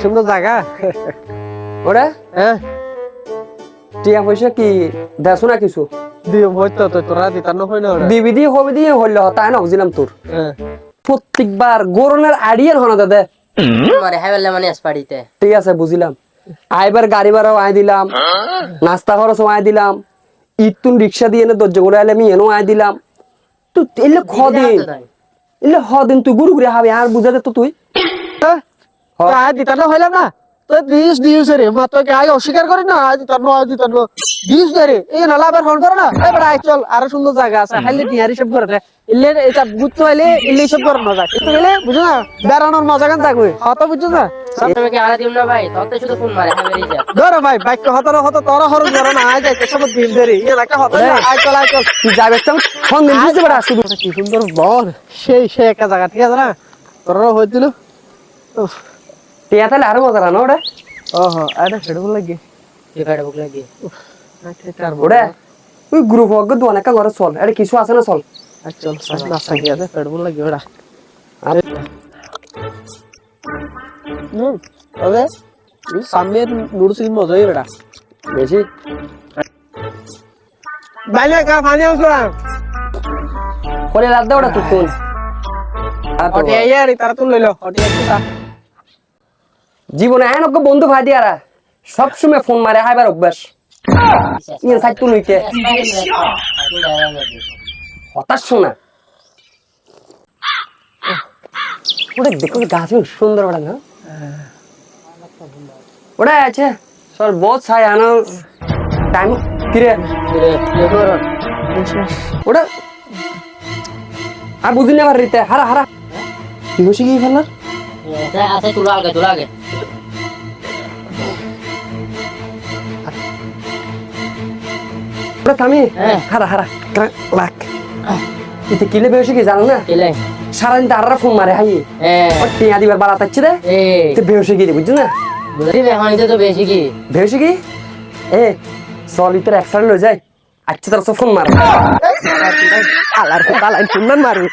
সুন্দর জায়গা ওরে হ্যাঁ টিয়া পয়সা কি দেছো না কিছু দিও হইতো তো তোরা দিতানো হয় না ওরা দিবি দিয়ে হবে দিয়ে হইলো তাই না বুঝলাম তোর হ্যাঁ প্রত্যেকবার গরনের আইডিয়ার হনা দাদা মারে হাইবেলে মানে আসপাড়িতে ঠিক আছে বুঝলাম আইবার গাড়ি ভাড়াও আয় দিলাম নাস্তা খরচও আয় দিলাম ইতুন রিক্সা দিয়ে এনে দরজা করে আইলে আমি এনো আয় দিলাম তুই এলে খদিন এলে হদিন তুই গুরু গুড়ে হাবি আর বুঝা দে তো তুই আজ দিতানো হইলাম না তো দিস রে মা তোকে আজ অস্বীকার করি না আজ দিতানো দিস রে এই নালা আবার ফোন করে না এবার আয় চল আরো সুন্দর জায়গা আছে খাইলে টিয়ারি সব করে দে ইলে এটা বুঝতে হইলে ইলে সব করে মজা কিন্তু গেলে বুঝো না বেড়ানোর মজা গান থাকবে হতো বুঝছো না তুমি কি আড়া দিম না ভাই ততে শুধু ফোন মারে হাইবেলি যা ধরো ভাই বাইক হতো তোরা হরুন ধরো না আয় যাইতে সব দিন ধরে এ একটা হতো না, আয় চল তুই যাবে চাও ফোন দিন বুঝতে পারা শুধু কি সুন্দর বল সেই একটা জায়গা ঠিক আছে না তোরাও হয়েছিল টিয়া তাহলে আরো মজা না ওরে ওহো আরে হেডফোন লাগে তুই ফাড়া বুক লাগি ওরে তুই গ্রুপ হোক দু অনেক ঘরে চল আরে কিছু আছে না চল চল নাস্তা কি আছে হেডফোন লাগে ওরা ওরে সামনে নুডলস কি মজা বেটা বেশি বাইরে কা পানি আসলা করে রাত দে ওটা তুই ওটি আইয়ারি তারা তুল লইলো ওটি একটা জীবনে এনক বন্ধু ভাই দিয়ারা সব সময় ফোন মারে হাইবার অভ্যাস ইয়ে সাইড তুই লইতে হতাশ শোনা ওটা দেখো গাছ সুন্দর ওটা না ওটা আছে সর বহুত ছাই আনো টাইম কিরে ওটা আর বুঝিনি আবার রিতে হারা হারা কি হয়েছে কি ফেলার আছে তুলা আগে ওটা থামি হারা হারা লাখ ইতে কিলে বেশি কি জানো না কেলে সারাদিন তারা ফোন মারে হাই ওর টিয়া দিবার বাড়া তাচ্ছে রে তো বেহসে গিয়ে বুঝছো না বুঝলি বেহানিতে তো বেশি কি বেহসে কি এ সলিটার একসাথে লয়ে যায় আচ্ছা তার ফোন মার আলার ফোন মারবি